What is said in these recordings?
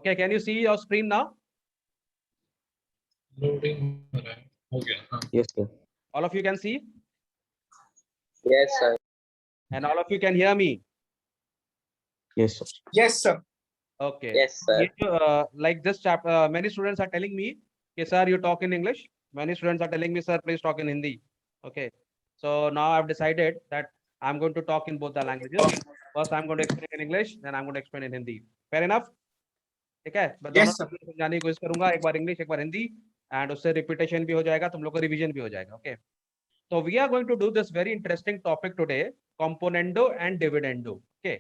Okay, can you see your screen now? Loading हो रहा है, हो गया। हाँ, Yes, sir. All of you can see, Yes, sir. and all of you can hear me. Yes, sir. Yes, sir. Okay. Yes, sir. ये जो, like this chapter, many students are telling me, okay, sir, you talk in English. Many students are telling me, sir, please talk in Hindi. Okay. So now I've decided that I'm going to talk in both the languages. First, I'm going to explain in English, then I'm going to explain in Hindi. Fair enough? ठीक है, मैं दोनों Yes, sir. समझाने की कोशिश करूंगा, एक बार English एक बार हिंदी, एंड उससे रिपीटेशन भी हो जाएगा, तुम लोग को रिवीजन भी हो जाएगा। ओके, तो we are going to do this very interesting topic today, componendo and dividendo. Okay,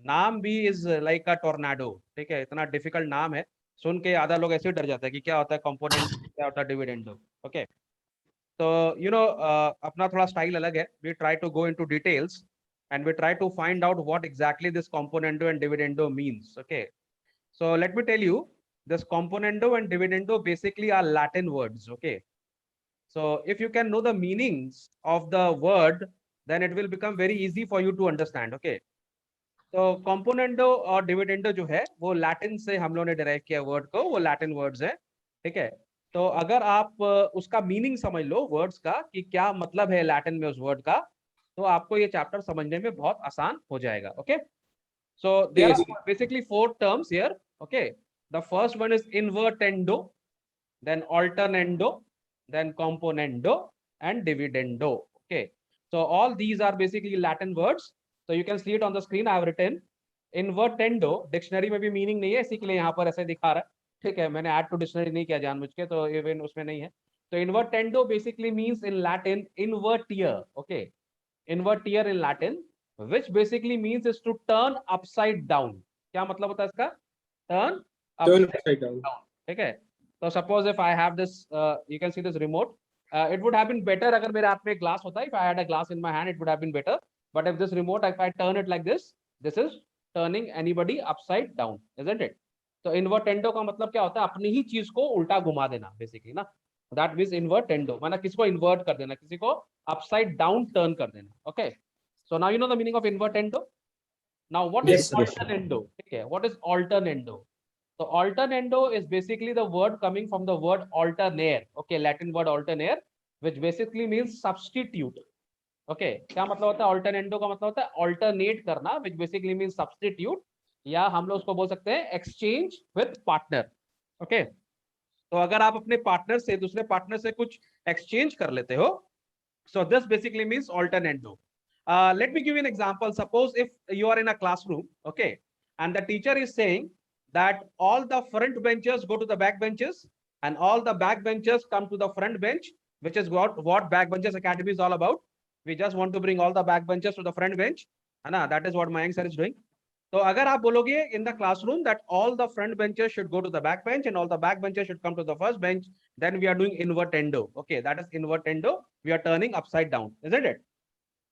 नाम भी इज लाइक अ टोर्नाडो, ठीक है, इतना डिफिकल्ट नाम है, सुन के आधा लोग ऐसे ही डर जाता है कि क्या होता है कंपोनेंट, क्या होता है डिविडेंडो। ओके, तो यू नो अपना थोड़ा स्टाइल अलग है, we try to go into details and we try to find out what exactly this componendo and dividendo means. Okay, so let me tell you, this componendo and dividendo basically are Latin words. Okay, so if you can know the meanings of the word, then it will become very easy for you to understand. Okay, तो componendo और dividendo जो है वो Latin से हम लोगों ने derive किया वर्ड को, वो लैटिन वर्ड्स है। ठीक है, तो अगर आप उसका मीनिंग समझ लो वर्ड्स का कि क्या मतलब है लैटिन में उस वर्ड का, तो आपको ये चैप्टर समझने में बहुत आसान हो जाएगा। Okay, so there Yes. are basically 4 terms here. Okay, the first one is invertendo, then alternando, then componendo and dividendo. Okay, so all these are basically Latin words, so you can see it on the screen. I have written invertendo, dictionary में भी meaning नहीं है, इसी के लिए यहाँ पर ऐसे दिखा रहा है। ठीक है, मैंने ऐड टू डिक्शनरी नहीं किया जानबूझ के, तो इवन उसमें नहीं है। तो invertendo basically means in Latin invertier. Okay, invertier in Latin, which basically means is to turn upside down. क्या मतलब होता है इसका? Turn upside down. ठीक है, तो suppose if I have this, you can see this remote. It would have been better अगर मेरे हाथ में ग्लास होता, if I had a glass in my hand, it would have been better. But if this remote, if I turn it like this, this is turning anybody upside down, isn't it? तो invertendo का मतलब क्या होता है? अपनी ही चीज को उल्टा घुमा देना, बेसिकली ना। That means invertendo, माना किसी को invert कर देना, किसी को upside down turn कर देना। Okay, so now you know the meaning of invertendo. Now what is Yes, sir. alternando? Okay, what is alternando? So alternando is basically the word coming from the word alternare. Okay, Latin word alternare, which basically means substitute. Okay, क्या मतलब होता है alternando का मतलब होता है alternate करना, which basically means substitute, या हम लोग उसको बोल सकते हैं exchange with partner. Okay, तो अगर आप अपने पार्टनर से दूसरे पार्टनर से कुछ एक्सचेंज कर लेते हो, so this basically means alternando. Let me give you an example. Suppose if you are in a classroom, okay, and the teacher is saying that all the front benches go to the back benches and all the back benches come to the front bench, which is what Backbenchers Academy is all about. We just want to bring all the back benches to the front bench, है ना? That is what Mayank sir is doing. तो अगर आप बोलोगे in the classroom that all the front benches should go to the back bench and all the back benches should come to the first bench, then we are doing invertendo. Okay, that is invertendo. We are turning upside down, isn't it?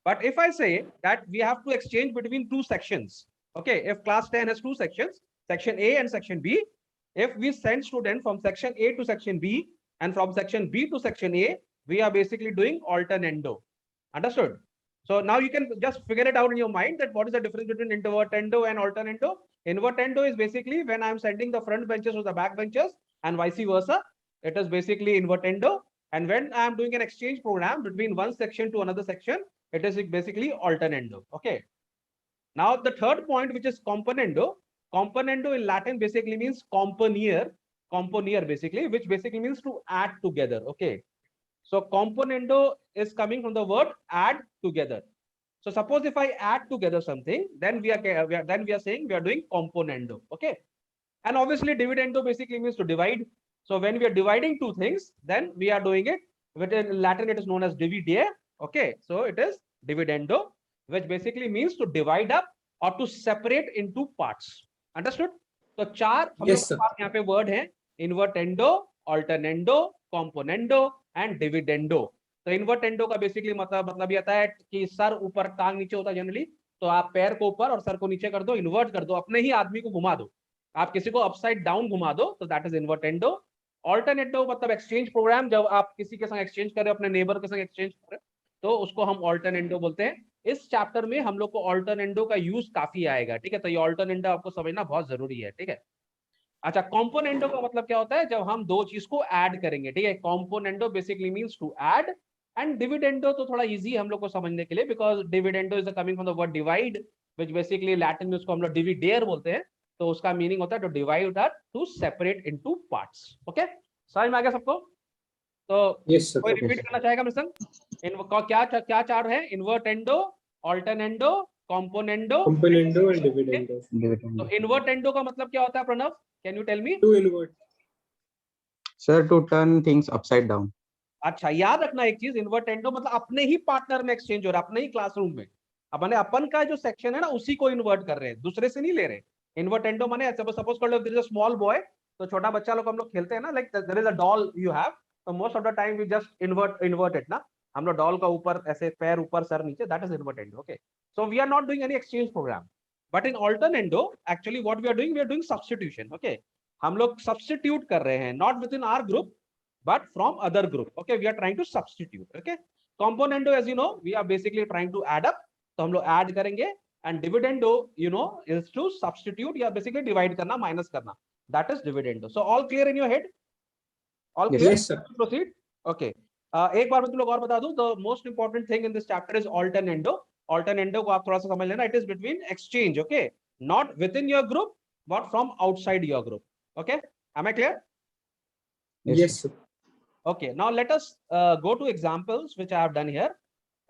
But if I say that we have to exchange between two sections, okay, if class 10 has two sections, section A and section B, if we send student from section A to section B and from section B to section A, we are basically doing alternando. Understood? So now you can just figure it out in your mind that what is the difference between invertendo and alternando. Invertendo is basically when I'm sending the front benches to the back benches and vice versa. It is basically invertendo. And when I'm doing an exchange program between one section to another section, it is basically alternando. Okay. Now the third point, which is componendo. Componendo in Latin basically means componeer basically, which basically means to add together. Okay. So componendo is coming from the word add together. So suppose if I add together something, then we are saying we are doing componendo. Okay. And obviously dividendo basically means to divide. So when we are dividing two things, then we are doing it. In Latin, it is known as dividere. Okay. So it is dividendo, which basically means to divide up or to separate into parts. Understood? तो चार हम लोग के पास यहाँ पे word है, invertendo, alternando, componendo and dividendo. तो invertendo का बेसिकली मतलब ये आता है कि सर ऊपर टांग नीचे होता है जनरली, तो आप पैर को ऊपर और सर को नीचे कर दो, इन्वर्ट कर दो, अपने ही आदमी को घुमा दो, आप किसी को अपसाइड डाउन घुमा दो, तो दैट इज इन्वर्टेंडो। ऑल्टरनेटिव मतलब एक्सचेंज प्रोग्राम, जब आप किसी के संग एक्सचेंज कर रहे हो, अपने नेबर के संग एक्सचेंज कर रहे हो, तो उसको हम ऑल्टरनेटिव बोलते हैं। इस चैप्टर में हम लोग को ऑल्टरनेटिव का यूज काफी आएगा, ठीक है, तो ये ऑल्टरनेटिव आपको समझना बहुत जरूरी है, ठीक है। अच्छा, कॉम्पोनेंडो का मतलब क्या होता है? जब हम दो चीज को ऐड करेंगे, ठीक है। Componendo basically means to add, and dividendo तो थोड़ा इजी हम लोग को समझने के लिए, because dividendo is coming from the word divide, which basically Latin में उसको हम लोग डिविडेयर बोलते हैं। तो उसका मीनिंग होता है to divide that, to separate into parts. Okay, समझ में आ गया सबको? तो Yes, sir. कोई Okay, रिपीट sir. करना चाहेगा मिशन? इन क्या क्या चार है? Invertendo, alternendo, componendo, Componendo and dividendo. तो Dividend. इन्वर्टेंडो का मतलब क्या होता है Pranav? Can you tell me? To invert. Sir, to turn things upside down. अच्छा, याद रखना एक चीज, इन्वर्टेंडो मतलब अपने ही पार्टनर में एक्सचेंज हो रहा है, अपने ही क्लासरूम में। अपने अपन का जो सेक्शन है ना, उसी को इन्वर्ट कर रहे हैं, दूसरे से नहीं ले रहे। इन्वर्टेंडो माने सपोज कर लो there is a small boy, तो छोटा बच्चा लोग हम लोग खेलते हैं ना, like there is a doll you have, तो most of the time we just invert it ना। हम लोग डॉल का ऊपर ऐसे पैर ऊपर सर नीचे, that is invertendo. Okay, so we are not doing any exchange program, but in alternendo actually what we are doing substitution. Okay, हम लोग सब्स्टिट्यूट कर रहे हैं, not within our group but from other group. Okay, we are trying to substitute. Okay, componendo, as you know, we are basically trying to add up, तो हम लोग add करेंगे, and dividendo, you know, is to substitute या basically divide करना, minus करना, that is dividendo. So all clear in your head? All Yes, clear? Yes, sir. Proceed. Okay, एक बार मैं तुम लोग और बता दूं, the most important thing in this chapter is alternendo. Alternendo को आप थोड़ा सा समझ लेना, it is between exchange. Okay, not within your group but from outside your group. Okay, am I clear? Yes, sir. Okay, now let us go to examples which I have done here.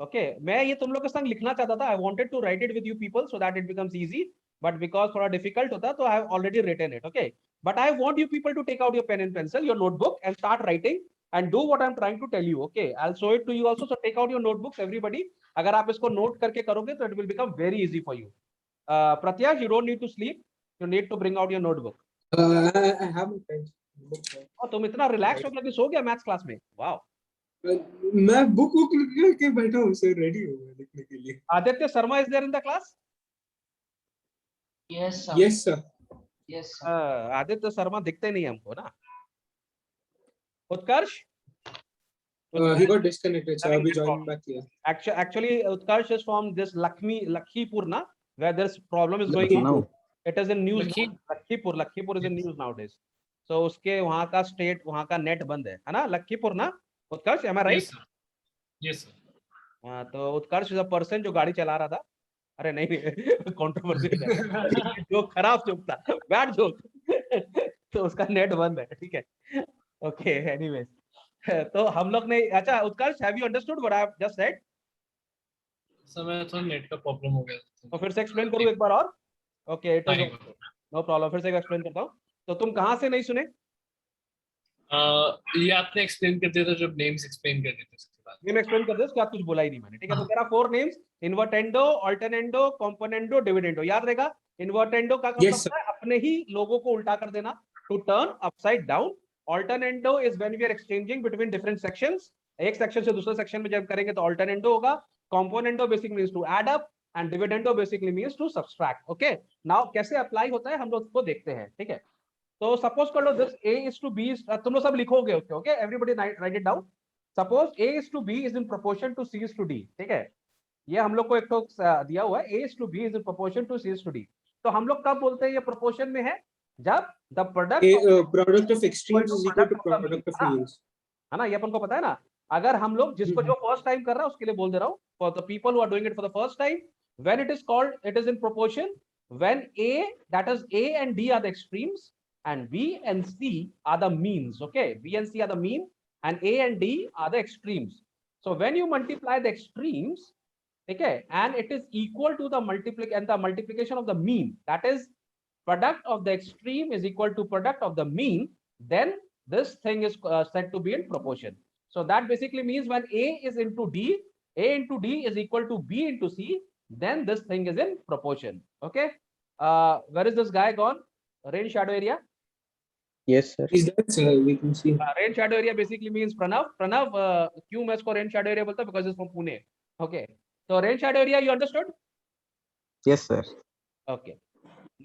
Okay, मैं ये तुम लोग के संग लिखना चाहता था, I wanted to write it with you people so that it becomes easy, but because थोड़ा difficult होता तो I have already written it. Okay, but I want you people to take out your pen and pencil, your notebook, and start writing and do what I'm trying to tell you. Okay, I'll show it to you also, so take out your notebooks, everybody. अगर आप इसको note करके करोगे तो it will become very easy for you. Pratyaj, you don't need to sleep, you need to bring out your notebook. I have my pen. और तुम इतना relax हो गया, सो गया मैथ्स क्लास में? वाओ। मैं बुक लेके बैठा हूँ सर, रेडी हूँ मैं लिखने के लिए। Aditya Sharma is there in the class? Yes, sir. Yes, sir. Yes, sir. Aditya Sharma दिखते नहीं हमको ना। उत्कर्ष? He got disconnected, sir. अभी join back किया। Actually, Utkarsh is from this Lakhipur na, where this problem is going on. No. It is in news. Lakhipur. Lakhipur is in news nowadays. So उसके वहाँ का state, वहाँ का net बंद है ना? लखीपुर ना उत्कर्ष, am I right? Yes, sir. Yes, sir. हाँ, तो उत्कर्ष इज अ पर्सन जो गाड़ी चला रहा था। अरे नहीं, कंट्रोवर्सी जो खराब जोक था, बैड जोक, तो उसका नेट बंद है, ठीक है। ओके, एनीवेज, तो हम लोग ने, अच्छा Utkarsh, have you understood what I have just said? समय थोड़ा नेट का प्रॉब्लम हो गया था। तो फिर से एक्सप्लेन करूं एक बार और? Okay, it is no problem, फिर से एक्सप्लेन करता हूं। तो तुम कहां से नहीं सुने? ये आपने एक्सप्लेन कर दिया था जब नेम्स एक्सप्लेन कर दिए थे उसके बाद। नेम एक्सप्लेन कर दे, उसके बाद कुछ बोला ही नहीं मैंने, ठीक है। तो तेरा 4 names, invertendo, alternendo, componendo, dividendo, याद रहेगा। इन्वर्टेंडो का मतलब Yes, sir. है अपने ही लोगों को उल्टा कर देना, to turn upside down. Alternendo is when we are exchanging between different sections, एक सेक्शन से दूसरे सेक्शन में जब करेंगे तो ऑल्टरनेंडो होगा। Componendo basically means to add up, and dividendo basically means to subtract. Okay, now कैसे अप्लाई होता है हम लोग उसको देखते हैं, ठीक है। तो सपोज कर लो this a is to b, तुम लोग सब लिखोगे, okay okay, everybody write it down. Suppose a is to b is in proportion to c is to d, ठीक है। ये हम लोग को एक तो दिया हुआ है, a is to b is in proportion to c is to d। तो हम लोग कब बोलते हैं ये प्रोपोर्शन में है? जब the Product of extremes is equal to product of means. है ना, ये अपन को पता है ना। अगर हम लोग जिसको जो फर्स्ट टाइम कर रहा है उसके लिए बोल दे रहा हूँ, for the people who are doing it for the first time, when it is called, it is in proportion when a, that is a and d are the extremes and b and c are the means. Okay, b and c are the mean and a and d are the extremes. So when you multiply the extremes, okay, and it is equal to the multiplication of the mean, that is product of the extreme is equal to product of the mean, then this thing is said to be in proportion. So that basically means when a is into d, a into d is equal to b into c, then this thing is in proportion. Okay, where is this guy gone? Rain shadow area? Yes, sir. Is that, sir? We can see. Rain shadow area basically means Pranav. क्यों मैं इसको rain shadow area बोलता हूं? Because it's from Pune. Okay, so rain shadow area, you understood? Yes, sir. Okay,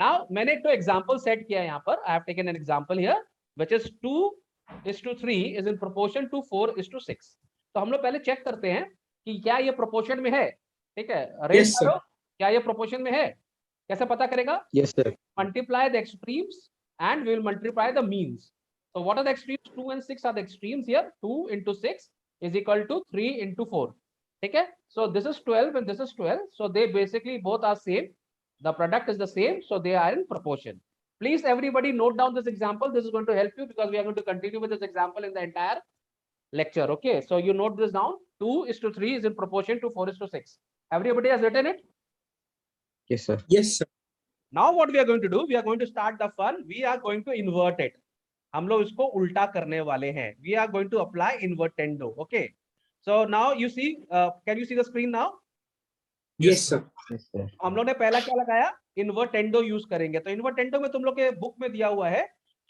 now मैंने एक तो example set किया है यहाँ पर. I have taken an example here, which is 2:3 is in proportion to 4:6. तो हम लोग पहले चेक करते हैं कि क्या ये proportion में है, ठीक है। Yes, sir. क्या ये proportion में है? कैसे पता करेगा? Yes, sir. Multiply the extremes and we will multiply the means. So what are the extremes? 2 and 6 are the extremes here. 2 into 6 is equal to 3 into 4. Okay, so this is 12 and this is 12. So they basically both are same. The product is the same, so they are in proportion. Please everybody note down this example. This is going to help you because we are going to continue with this example in the entire lecture. Okay, so you note this down. 2:3 is in proportion to 4:6. Everybody has written it? Yes, sir. Yes, sir. Now what we are going to do, we are going to start the fun. We are going to invert it. हम लोग इसको उल्टा करने वाले हैं. We are going to apply invertendo. Okay. So now you see, can you see the screen now? Yes, sir. Yes, sir. हम लोग ने पहला क्या लगाया? इन्वर्टेंडो यूज करेंगे. तो इन्वर्टेंडो में तुम लोग के बुक में दिया हुआ है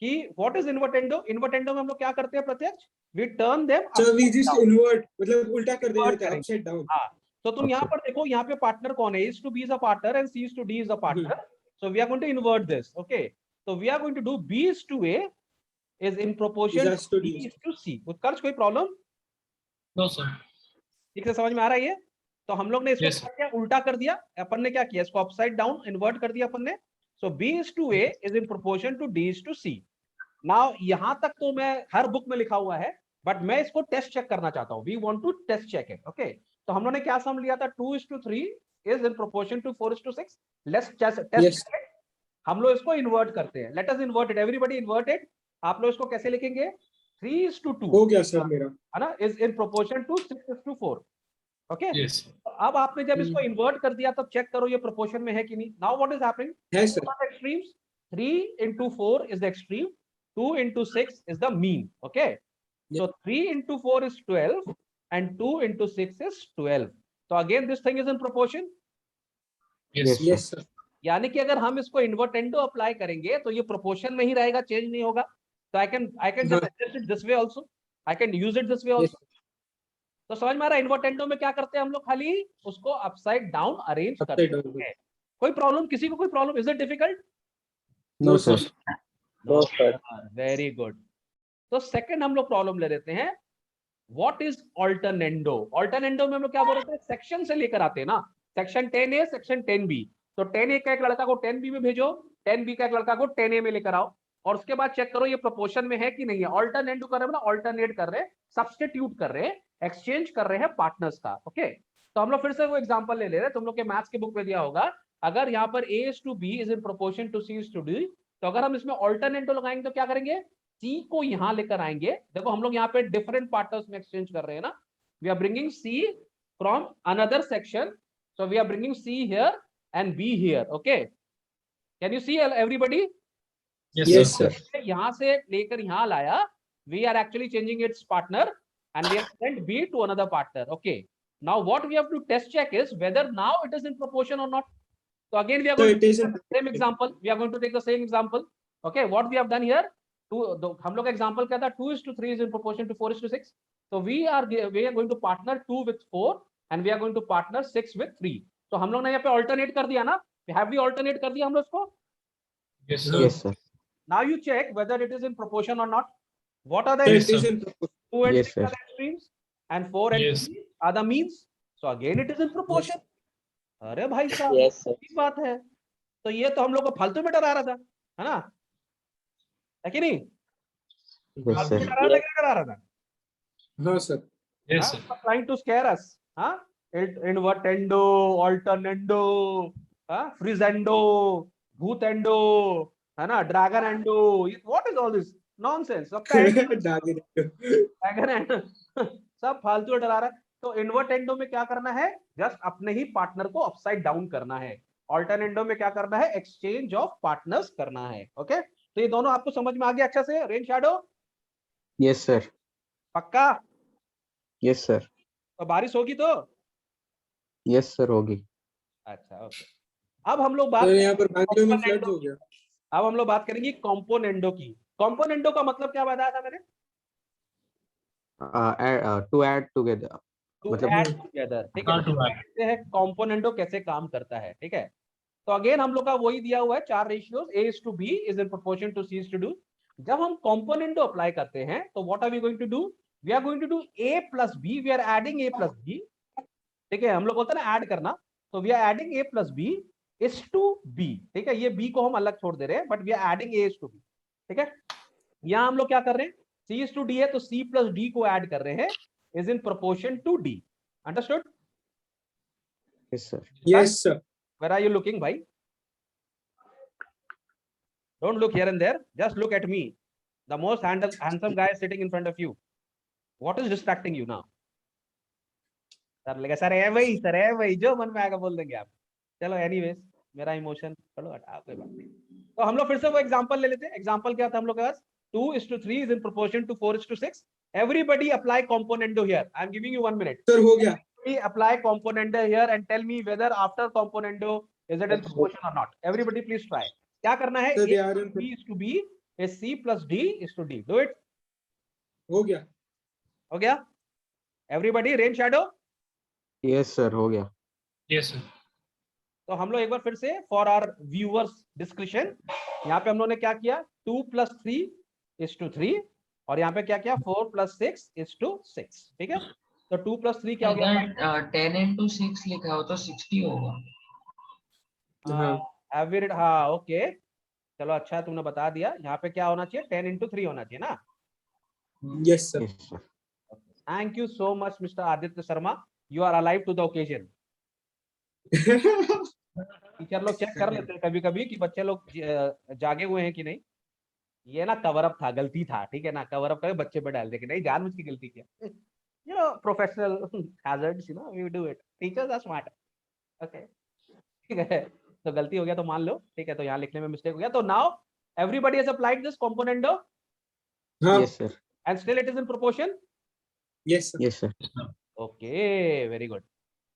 कि व्हाट इज इन्वर्टेंडो. इन्वर्टेंडो में हम लोग क्या करते हैं प्रत्यक्ष? We turn them. So we just invert, मतलब उल्टा कर देते हैं, upside down. हाँ, तो तुम यहाँ पर देखो, यहाँ पे पार्टनर कौन है? is to b is a partner and c is to d is a partner. So we are going to invert this. Okay, so we are going to do b is to a is in proportion Is to to b D. is to c. उत्कर्ष कोई problem? No sir. ठीक से समझ में आ रहा है ये? तो हम लोग ने इसको Yes, sir. क्या उल्टा कर दिया. अपन ने क्या किया? इसको अपसाइड डाउन इन्वर्ट कर दिया अपन ने. So b is to a is in proportion to d is to c. Now यहाँ तक तो मैं हर बुक में लिखा हुआ है, बट मैं इसको टेस्ट चेक करना चाहता हूँ. We want to test check it. Okay. तो हम लोगों ने क्या सम लिया था? 2:3 is in proportion to 4:6. Let's test Yes. check it. हम लोग इसको इन्वर्ट करते हैं. Let us invert it. Everybody invert it. आप लोग इसको कैसे लिखेंगे? 3:2 हो गया सर मेरा. है ना, is in proportion to 6:4. Okay. Yes. तो अब आपने जब इसको इन्वर्ट कर दिया तब चेक करो ये प्रोपोर्शन में है कि नहीं. Now what is happening? है sir. What are the extremes? 3 into 4 is the extreme. 2 into 6 is the mean. Okay. So 3 into 4 is 12 and 2 into 6 is 12. So again this thing is in proportion. Yes. Yes, sir. यानी कि अगर हम इसको invertendo apply करेंगे तो ये proportion में ही रहेगा, चेंज नहीं होगा. तो I can just adjust it this way also. I can use it this way also. तो समझ में आ रहा है? इन्वर्टेंडो में क्या करते हैं हम लोग? खाली उसको अपसाइड डाउन अरेंज करते हैं. कोई प्रॉब्लम? किसी को कोई problem? Is it difficult? No, sir. No, sir. Very good. तो सेकंड हम लोग प्रॉब्लम ले लेते हैं. What is ऑल्टरनेंडो? ऑल्टरनेंडो में हम लोग क्या बोल रहे थे? सेक्शन से लेकर आते हैं ना. Section 10A, section 10B. तो 10A का एक लड़का को 10B में भेजो, 10B का एक लड़का को 10A में लेकर आओ, और उसके बाद चेक करो ये प्रोपोर्शन में है कि नहीं है. ऑल्टरनेंडो कर रहे हैं ना, ऑल्टरनेट कर रहे हैं, सब्स्टिट्यूट कर रहे हैं, एक्सचेंज कर रहे हैं पार्टनर्स का. ओके. तो हम लोग फिर से वो एग्जांपल ले रहे हैं. तुम लोग के मैथ्स के बुक में दिया होगा, अगर यहाँ पर A is to B is in proportion to C is to D, तो अगर हम इसमें ऑल्टरनेटो लगाएंगे तो क्या करेंगे? C को यहाँ लेकर आएंगे. देखो हम लोग यहाँ पे डिफरेंट पार्टनर्स में एक्सचेंज कर रहे हैं ना. We are bringing C from another section, so we are bringing C here and B here. Okay, can you see everybody? Yes, sir. यहाँ से लेकर यहाँ लाया. We are actually changing its partner and we have sent B to another partner. Okay, now what we have to test check is whether now it is in proportion or not. So again we are So going it to is take in the same example. We are going to take the same example. Okay, what we have done here, हम लोग का example क्या था? 2:3 is in proportion to 4:6. So we are going to partner 2 with 4 and we are going to partner 6 with 3. तो हम लोग ने यहाँ पे alternate कर दिया ना. Have we alternate कर दिया हम लोग इसको? Yes, sir. Yes, sir. Now you check whether it is in proportion or not. What are the So it extremes? is in proportion. 2 and Yes, 6 are sir. the extremes and 4 and Yes. 3 are the means. So again it is in proportion. अरे भाई साहब, Yes, sir. की बात है. तो ये तो हम लोग को फालतू में डरा रहा था, है ना? है कि नहीं? Yes, फालतू sir. में डरा रहा था, क्या डरा रहा था? हाँ sir. Yes, sir. Trying to scare us. हाँ? Invertendo, alternando, हाँ? Freezendo, भूतेंडो, है ना? Dragonendo. What is all this nonsense? Dragon सब फालतू डरा रहा है. तो इन्वर्टेंडो में क्या करना है? जस्ट अपने ही पार्टनर को अपसाइड डाउन करना है. ऑल्टरनेंडो में क्या करना है? एक्सचेंज ऑफ पार्टनर्स करना है. ओके, तो ये दोनों आपको समझ में आ गया अच्छा से? Rain shadow Yes, sir. पक्का? Yes, sir. तो बारिश होगी तो? Yes, sir. होगी. अच्छा, ओके. अब हम लोग बात तो यहाँ पर बैंगलोर में फ्लड हो गया. अब हम लोग बात करेंगे कॉम्पोनेंडो की. कॉम्पोनेंडो का मतलब क्या बताया था मैंने? To add together. टू मतलब- ऐड टुगेदर. ठीक है, हाँ, to add. देखते हैं कॉम्पोनेंडो कैसे काम करता है. ठीक है, तो अगेन हम लोग का वही दिया हुआ है 4 ratios. A is to B is in proportion to C is to D. जब हम कॉम्पोनेंडो अप्लाई करते हैं तो what are we going to do? We are going to do A plus B. We are adding A plus B. ठीक है, हम लोग बोलते हैं ना ऐड करना. तो we are adding A plus B is to B. ठीक है, ये B को हम अलग छोड़ दे रहे हैं, but we are adding A is to B. ठीक है, यहाँ हम लोग क्या कर रहे हैं, C is to D है तो C plus D को ऐड कर रहे हैं, is in proportion to D. Understood? Yes, sir. Yes, sir. Where are you looking, bhai? Don't look here and there. Just look at me. The most handsome guy is sitting in front of you. What is distracting you now? Sir लगा sir है वही जो मन में आएगा बोल देंगे आप. चलो एनीवेज, मेरा इमोशन चलो हटा, कोई बात नहीं. तो हम लोग फिर से वो एग्जांपल ले लेते हैं. एग्जांपल क्या था हम लोग के पास, 2:3 is in proportion to 4:6. Everybody apply componendo here. I am giving you 1 minute. Sir, हो गया. Apply componendo here and tell me whether after componendo is it in proportion or not. Everybody please try. क्या करना है, Sir, they A are plus in- B is to B is C plus D is to D. Do it. हो गया. हो गया? Everybody rain shadow. Yes, sir. हो गया. Yes, sir. तो हम लोग एक बार फिर से फॉर आवर व्यूअर्स डिस्कशन, यहाँ पे हम लोगों ने क्या किया, 2 + 3 is to 3 और यहाँ पे क्या किया, 4 + 6 is to 6. ठीक है, तो 2 + 3 क्या हो गया, अगर 10 into 6 लिखा हो तो 60 होगा. एवरेज. हाँ ओके, चलो अच्छा तुमने बता दिया. यहाँ पे क्या होना चाहिए, 10 into 3 होना चाहिए ना. Yes, sir. Yes, sir. Thank you so much mister Aditya Sharma, you are alive to the occasion. Teacher लोग चेक कर लेते हैं कभी कभी कि बच्चे लोग जागे हुए हैं कि नहीं. ये ना कवर अप था, गलती था, ठीक है ना, कवर अप करके बच्चे पे डाल दे कि नहीं जानबूझ की गलती किया. You know professional hazards, you know we do it, teachers are smart. Okay ठीक है, तो गलती हो गया तो मान लो, ठीक है, तो यहाँ लिखने में मिस्टेक हो गया. तो now everybody has applied this componendo हाँ. Yes, sir. And still it is in proportion. Yes, sir. Yes, sir. Okay very good.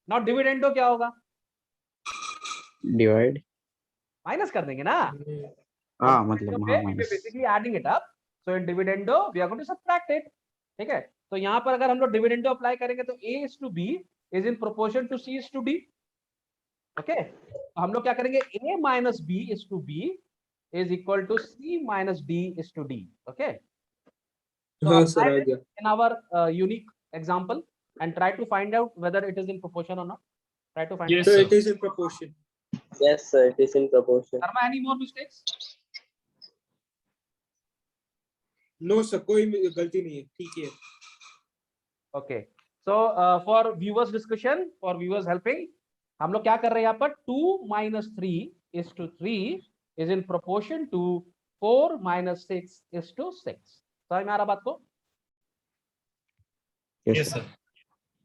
Now dividendo क्या होगा, Divide. माइनस कर देंगे ना. हाँ, मतलब हाँ, minus. Basically adding it up. So in dividendo we are going to subtract it. ठीक है, तो यहाँ पर अगर हम लोग डिविडेंडो अप्लाई करेंगे तो A is to B is in proportion to C is to D. Okay, तो हम लोग क्या करेंगे, A minus B is to B is equal to C minus D is to D. Okay, so हाँ sir, apply uh it गया. in our unique example and try to find out whether it is in proportion or not. Try to find Yes, out. So sir. it is in proportion. Yes, sir. It is in proportion. Karma, any more mistakes? No sir, कोई गलती नहीं है, ठीक है. Okay, so for viewers discussion, for viewers helping, हम लोग क्या कर रहे हैं यहाँ पर, 2 minus 3 is to 3 is in proportion to 4 minus 6 is to 6. समझ में आ रहा बात को? Yes, Yes, sir. sir.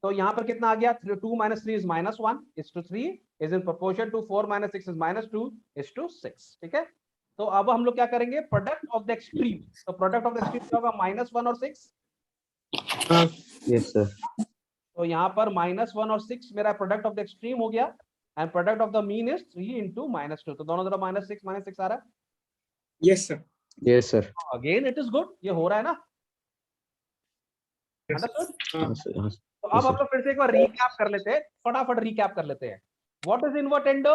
तो यहाँ पर कितना आ गया, 2 minus 3 is -1 is to 3 is in proportion to 4 minus 6 is -2 is to 6. ठीक है, तो अब हम लोग क्या करेंगे, प्रोडक्ट ऑफ द एक्सट्रीम. तो प्रोडक्ट ऑफ द एक्सट्रीम क्या होगा, -1 और 6. हाँ. Yes, sir. तो यहाँ पर -1 और 6 मेरा प्रोडक्ट ऑफ द एक्सट्रीम हो गया and product of the mean is 3 into -2. तो दोनों तरफ -6 आ रहा है. Yes sir. Yes, sir. Again it is good, ये हो रहा है ना. Yes. Understood? हाँ, sir. हाँ, तो अब Yes, हम लोग फिर से एक बार रिकैप कर लेते हैं, फटाफट रिकैप कर लेते हैं. व्हाट इज इन्वर्टेंडो,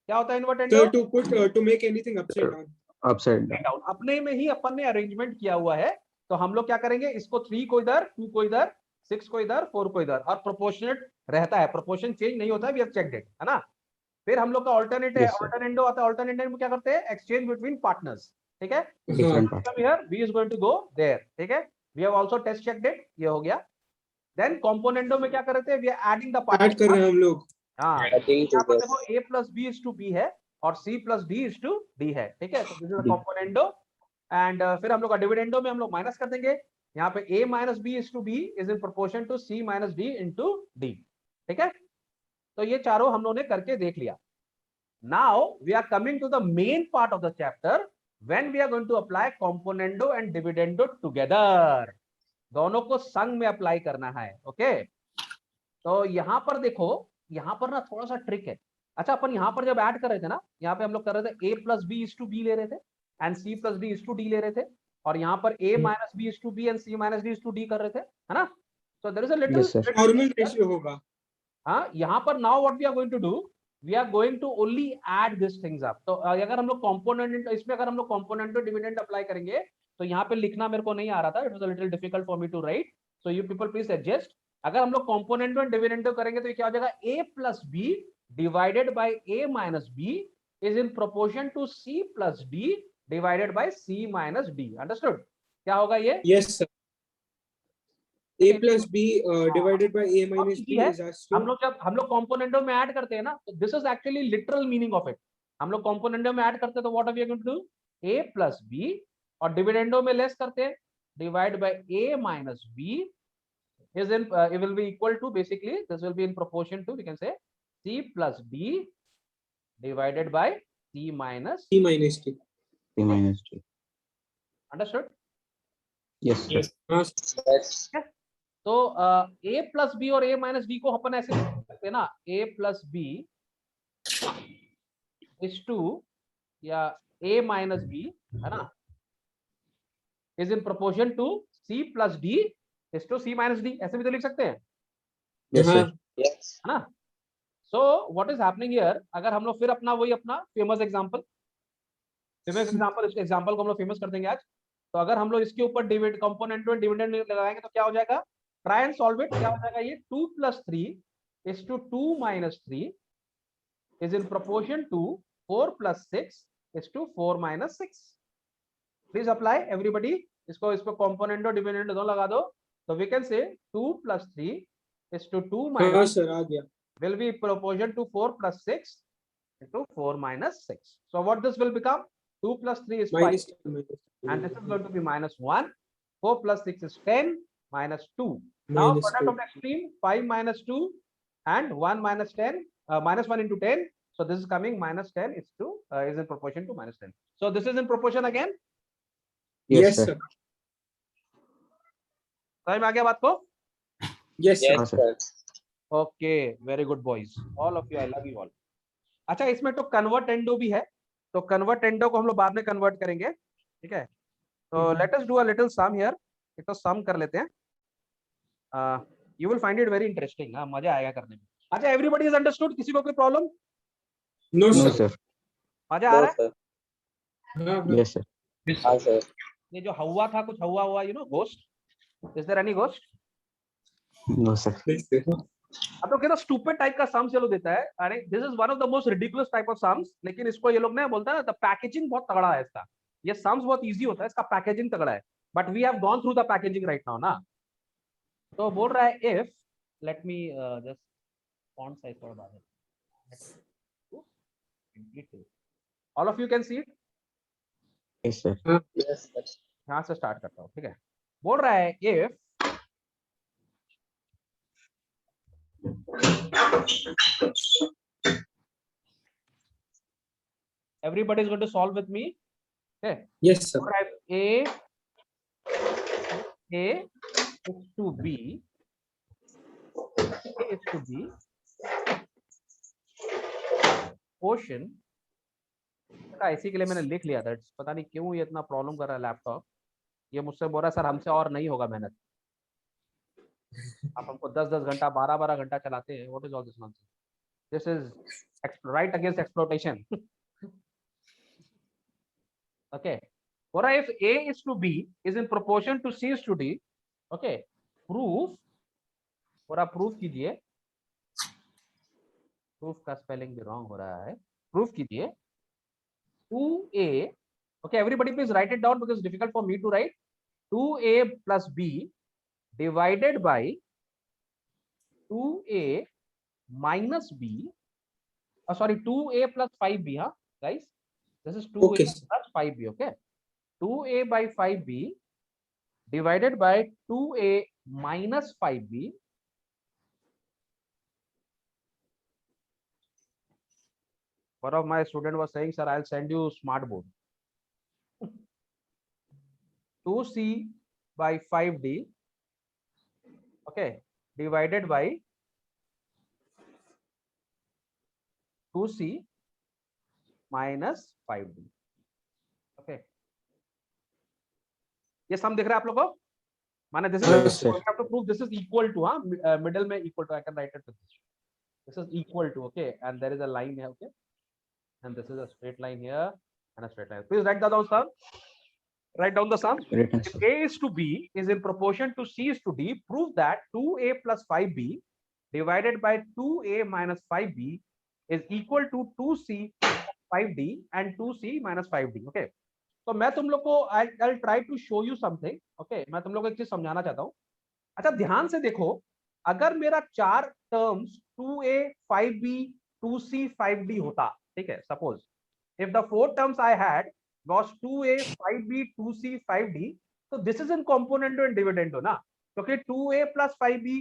क्या होता है invertendo? Sir, to put to make anything upside down. upside down. Down. अपने में ही अपन ने अरेंजमेंट किया हुआ है. तो हम लोग क्या करेंगे, इसको 3 को इधर, 2 को इधर, 6 को इधर, 4 को इधर, और प्रोपोर्शनेट रहता है, प्रोपोर्शन चेंज नहीं होता है. वी हैव चेक्ड इट, है ना. फिर हम लोग का ऑल्टरनेट है, Yes, sir. ऑल्टरनेंडो आता है. ऑल्टरनेट में क्या करते हैं, एक्सचेंज बिटवीन पार्टनर्स. ठीक है, Different part. come here, B is going to go there. ठीक है, we have also test checked it, ये हो गया. then componendo में क्या कर रहे थे, we are adding the Add कर रहे हैं हम लोग. हाँ, I think यहाँ it पर is. देखो A plus B is to B है और C plus D is to D है. ठीक है, तो this is D. componendo and फिर हम लोग का डिविडेंडो में हम लोग माइनस कर देंगे. यहाँ पे A minus B is to B is in proportion to C minus D into D. ठीक है, तो ये चारों हम लोगों ने करके देख लिया. Now we are coming to the main part of the chapter when we are going to apply componendo and dividendo together. दोनों को संग में अप्लाई करना है. ओके, तो यहाँ पर देखो, यहाँ पर ना थोड़ा सा ट्रिक है. अच्छा, अपन यहाँ पर जब ऐड कर रहे थे ना, यहाँ पे हम लोग कर रहे थे A plus B is to B ले रहे थे and C plus D is to D ले रहे थे, और यहाँ पर A minus B is to B and C minus D is to D कर रहे थे, है ना. So there is a little Yes, sir. Normal ratio होगा. हाँ, यहाँ पर now what we are going to do, we are going to only add these things up. तो अगर हम लोग component, इसमें अगर हम लोग component और dividend अप्लाई करेंगे तो यहाँ पे लिखना मेरे को नहीं आ रहा था, it was a little difficult for me to write, so you people please adjust. अगर हम लोग component और dividend करेंगे तो ये क्या हो जाएगा, A plus B divided by A minus B is in proportion to C plus D divided by C minus D. Understood? क्या होगा ये? Yes, sir. A plus B divided by A बहुत minus easy B है. is as हम to लोग जब हम लोग कॉम्पोनेंटो में ऐड करते हैं ना, तो this is actually literal meaning of it. हम लोग कॉम्पोनेंटो में ऐड करते हैं तो what are we going to do? A plus B, और डिविडेंडो में लेस करते हैं, divide by A minus B is in it will be equal to, basically this will be in proportion to, we can say, C plus D divided by C minus. C minus T. C minus T. Understood? Yes, sir. Yes. Yes. तो A plus B और A minus D को अपन ऐसे लिख सकते हैं ना, A plus B is to, या A minus B, है ना, is in proportion to C plus D is to C minus D. ऐसे भी तो लिख सकते हैं, Yes, sir. Yes. है ना. So what is happening here? अगर हम लोग फिर अपना वही अपना फेमस एग्जांपल इस एग्जांपल को हम लोग फेमस कर देंगे आज. तो अगर हम लोग इसके ऊपर डिविडेंड कंपोनेंट में डिविडेंड लगाएंगे तो क्या हो जाएगा? Try and solve it. क्या हो जाएगा ये? 2 plus 3 is to 2 minus 3 is in proportion to 4 plus 6 is to 4 minus 6. Please apply everybody. इसको कंपोनेंट और डिविडेंड दोनों लगा दो. तो we can say 2 plus 3 is to 2 हाँ minus sir, आ गया. will be proportion to 4 plus 6 into 4 minus 6. So what this will become? 2 plus 3 is 5, Minus T minus and this is going to be minus 1. 4 plus 6 is 10 minus 2. Now minus product 2. of the extreme, 5 minus 2 and 1 minus 10, minus 1 into 10. So this is coming minus 10 is to is in proportion to minus 10. So this is in proportion again. Yes, Yes, sir. sir. समझ में आ गया बात को? Yes, sir. Yes, sir. Okay, very good boys, all of you, I love you all. अच्छा, इसमें तो कन्वर्टेंडो भी है, तो कन्वर्टेंडो को हम लोग बाद में कन्वर्ट करेंगे, ठीक है. तो let us do a little sum here. एक तो सम कर लेते हैं. You will find it very interesting. मजा आएगा करने में. अच्छा, एवरीबॉडी इज अंडरस्टूड? किसी को कोई problem? No, No, sir. sir. मजा आ No, रहा है? sir. हाँ, हाँ. Yes, sir. Yes, हाँ, sir. sir. ये जो हवा था, कुछ हवा हुआ, you know, ghost. Is there any ghost? No, sir. Yes, sir. अब तो कहता स्टूपिड टाइप का सम चलो देता है. अरे this is one of the most ridiculous type of sums. लेकिन इसको ये लोग ने बोलता है द पैकेजिंग बहुत तगड़ा है इसका. ये सम्स बहुत इजी होता है, इसका पैकेजिंग तगड़ा है. But we have gone through the packaging right now ना. तो बोल रहा है if, let me just font size थोड़ा बढ़ा दें. All of you can see it. Yes, sir. Yes, sir. यहां से स्टार्ट करता हूं, ठीक है. बोल रहा है if everybody is going to solve with me. Okay. Yes, sir. Both have A is to B. A is to B. Portion. इसी के लिए मैंने लिख लिया था. पता नहीं क्यों ये इतना प्रॉब्लम कर रहा है लैपटॉप. ये मुझसे बोल रहा है सर हमसे और नहीं होगा मेहनत. आप हमको 10-10 घंटा 12-12 घंटा चलाते हैं. What is all this nonsense? This is right against exploitation. Okay. Or if A is to B is in proportion to C is to D. Okay. Proof. और आप प्रूफ कीजिए. प्रूफ का स्पेलिंग भी रॉन्ग हो रहा है. Proof कीजिए 2A. Okay, everybody please write it down because it's difficult for me to write. 2A plus B divided by 2A minus B. Sorry, 2A plus 5B, huh, guys? This is 2A Okay, sir. plus 5B, okay? 2A by 5B divided by 2A minus 5B. One of my student was saying, sir, I'll send you smart board. 2C by 5D, okay, divided by 2C minus 5D. Okay. ये सम दिख रहा है आप लोगों को? माने this is Yes, sir. we have to prove this is equal to, middle में equal to, I can write it with this. This is equal to, okay, and there is a line here, okay, and this is a straight line here and a straight line. Please write that down, sir. Write down the sum. Written, If sir. A is to B is in proportion to C is to D, prove that 2A plus 5B divided by 2A minus 5B is equal to 2C 5D and 2C minus 5D. Okay. तो मैं तुम लोग को I try to show you something, okay, मैं तुम लोग को एक चीज समझाना चाहता हूँ। अच्छा ध्यान से देखो, अगर मेरा 4 terms 2a 5b 2c 5d होता, ठीक है, suppose if the 4 terms I had was 2a 5b 2c 5d, तो this is in componendo and dividendo ना, क्योंकि 2a plus 5b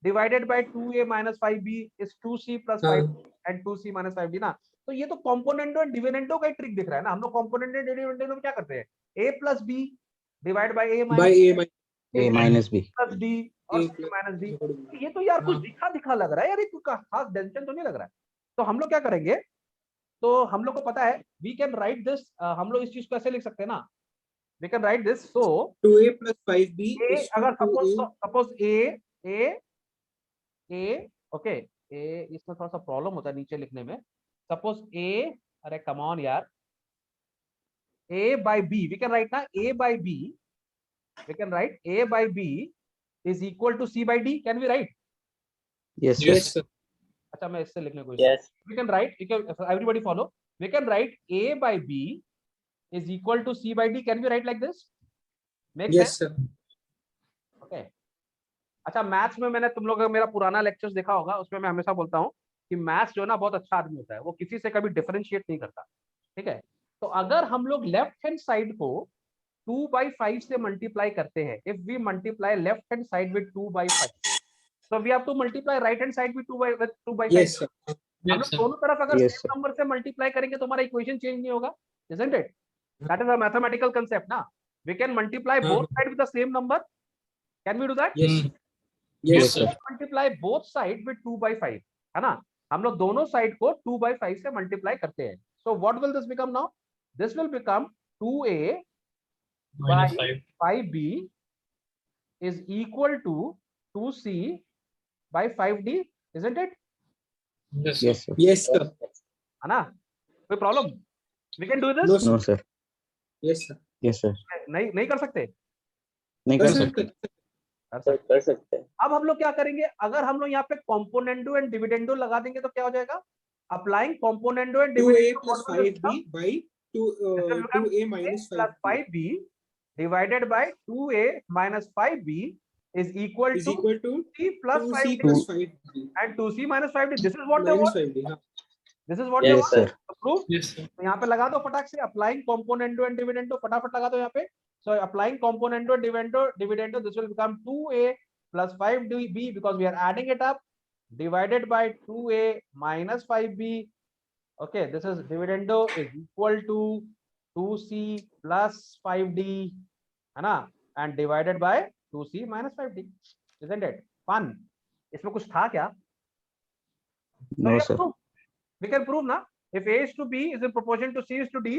divided by 2a minus 5b is 2c plus 5b and 2c minus 5d ना। तो ये तो componendo and dividendo का ही trick दिख रहा है ना। हम लोग componendo and dividendo में क्या करते हैं, a plus b divided by a by minus a A minus B. plus d और A c plus minus d। B. ये तो यार कुछ हाँ। दिखा दिखा लग रहा है यार, ये कुछ खास टेंशन तो नहीं लग रहा है। तो हम लोग क्या करेंगे, तो हम लोग को पता है वी कैन राइट दिस, हम लोग इस चीज को ऐसे लिख सकते हैं ना, we can write this. So 2a plus 5b a is to अगर 2a. सपोज ए ओके, ए इसमें थोड़ा सा प्रॉब्लम होता है नीचे लिखने में। सपोज ए, अरे कम ऑन यार, a by b we can write ना, a by b we can write a by b is equal to c by d, can we write? Yes, Yes. sir. Yes, sir. अच्छा मैं इससे लिखने को, Yes. we can write, you can, everybody follow, we can write a by b is equal to c by d, can we write like this? Make Yes, sense? sir. Okay. अच्छा maths में मैंने तुम लोग का मेरा पुराना lectures देखा होगा, उसमें मैं हमेशा बोलता हूँ कि मैथ्स जो है ना बहुत अच्छा आदमी होता है, वो किसी से कभी डिफरेंशिएट नहीं करता, ठीक है। तो अगर हम लोग लेफ्ट हैंड साइड को 2/5 से मल्टीप्लाई करते हैं, if we multiply left hand side with 2/5, so we have to multiply right hand side with 2/5। Yes, sir. हम लोग Yes, sir. दोनों तरफ अगर Yes, सेम sir. नंबर से मल्टीप्लाई करेंगे तो हमारा इक्वेशन चेंज नहीं होगा, isn't it? That is a mathematical concept ना। We can multiply both sides with the same number, can we do that? Yes. Hmm. Yes, Yes, sir. sir. Multiply both side with 2/5, है ना। हम लोग दोनों side को 2/5 से multiply करते हैं। So what will this become now, this will become 2a Minus by 5. 5b is equal to 2c by 5d, isn't it? Yes, sir. Yes, sir. Yes, sir. है ना, कोई problem, we can do No, this? No, sir. sir. Yes, sir. Yes, sir. नहीं नहीं कर सकते, नहीं कर कर सकते सकते. कर सर सकते। कर सकते हैं. अब हम लोग क्या करेंगे, अगर हम लोग यहाँ पे कॉम्पोनेंडो एंड डिविडेंडो लगा देंगे तो क्या हो जाएगा, applying componendo and 2a dividendo plus 5b by 2a minus plus 5b 5b divided by 2a minus 5b is equal is to equal to c plus 2c 5d plus 5b and 2c minus 5d. This is what they minus want. 5d. हाँ. This is what they Yes, want. sir. Proof. Yes, sir. तो यहाँ पे लगा दो फटाक से, applying componendo and dividendo, फटाफट लगा दो यहाँ पे। So applying componendo dividendo, this will become 2a plus 5b because we are adding it up, divided by 2a minus 5b. Okay, this is dividendo is equal to 2c plus 5d, है ना, and divided by 2c minus 5d, isn't it fun? इसमें कुछ था क्या? No, sir. We can prove ना, if a is to b is in proportion to c is to d,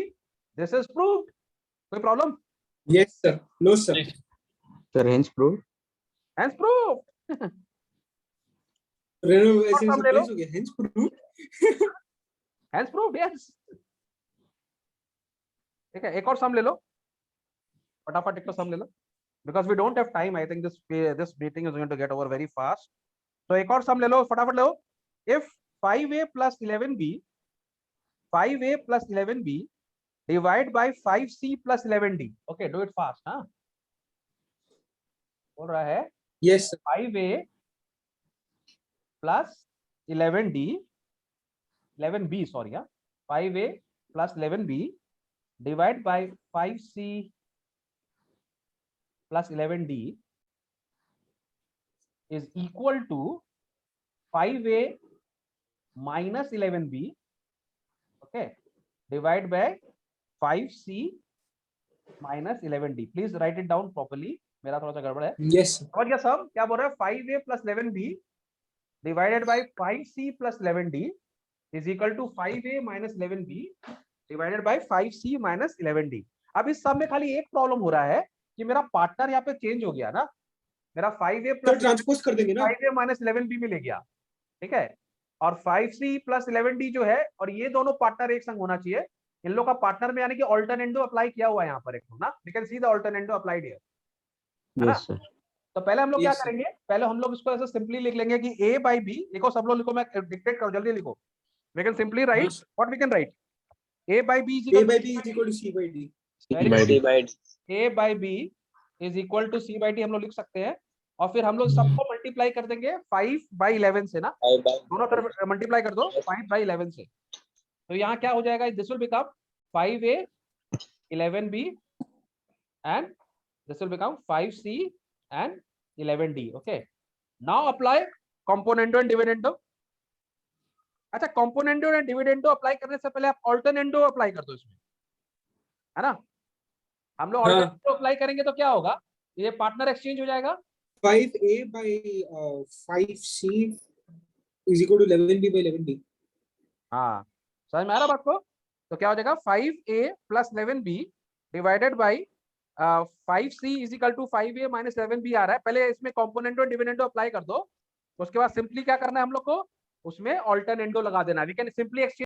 this is proved. कोई problem? Yes, sir. No, sir. Yes. Sir, hence proved. Hence proved. रेनो ऐसे और हम ले लो। Surprise हो गया. Hence proved. Hence proved, yes. ठीक है, एक और सम ले लो, फटाफट एक और सम ले लो, because we don't have time. I think this meeting is going to get over very fast. तो एक और सम ले लो, फटाफट ले लो. If 5a plus 11b, 5a plus 11b divide by 5c plus 11d. Okay, do it fast, हाँ. बोल रहा है Yes, sir. 5a plus 11d, 11b, sorry, yeah. 5a plus 11b divide by 5c plus 11d is equal to 5a minus 11b, okay, divide by 5c minus 11d. Please write it down properly. मेरा थोड़ा सा गड़बड़ है. Yes, sir. समझ गया सब क्या बोल रहा है? 5a plus 11b divided by 5c plus 11d is equal to 5a minus 11b divided by 5c minus 11d. अब इस सब में खाली एक प्रॉब्लम हो रहा है कि मेरा पार्टनर यहाँ पे चेंज हो गया ना, मेरा 5a तो plus ट्रांसपोज कर देंगे ना. 5a minus 11b में ले गया, ठीक है, और 5c plus 11d जो है, और ये दोनों पार्टनर एक संग होना चाहिए. इन लोग का पार्टनर में यानी कि ऑल्टरनेंडो अप्लाई किया हुआ है यहाँ पर एक ना, we can see the alternendo applied here. Yes, sir. तो पहले हम लोग क्या Yes, sir. करेंगे, पहले हम लोग इसको ऐसे सिंपली लिख लेंगे कि a by b, लिखो सब लोग लिखो, मैं डिक्टेट करो, जल्दी लिखो. We can simply write Yes, sir. What we can write, a by b is A equal by to B is equal to C by D. Very by good. D. C by D. A by B is equal to C by D हम लोग लिख सकते हैं, और फिर हम लोग सबको मल्टीप्लाई कर देंगे 5 by 11 से ना, 5 by दोनों तरफ मल्टीप्लाई कर दो 5 by 11 से। तो यहाँ क्या हो जाएगा, this will become 5A 11B and this will become 5C and 11D. Okay, now apply componendo and dividendo. अच्छा, componendo and dividendo अप्लाई करने से पहले आप alternando अप्लाई कर दो इसमें, है ना। हम लोग हाँ। alternando अप्लाई करेंगे तो क्या होगा, ये पार्टनर एक्सचेंज हो जाएगा। 5A by 5C is equal to 11B by 11D. हाँ, समझ में आ रहा बात को। तो क्या हो जाएगा 5A plus 11B divided by 5C is equal to 5A minus 11B आ रहा है। पहले इसमें कॉम्पोनेंटो डिविडेंडो अप्लाई कर दो, उसके बाद सिंपली क्या करना है हम लोग को, उसमें ऑल्टरनेंडो लगा देना। We can simply exchange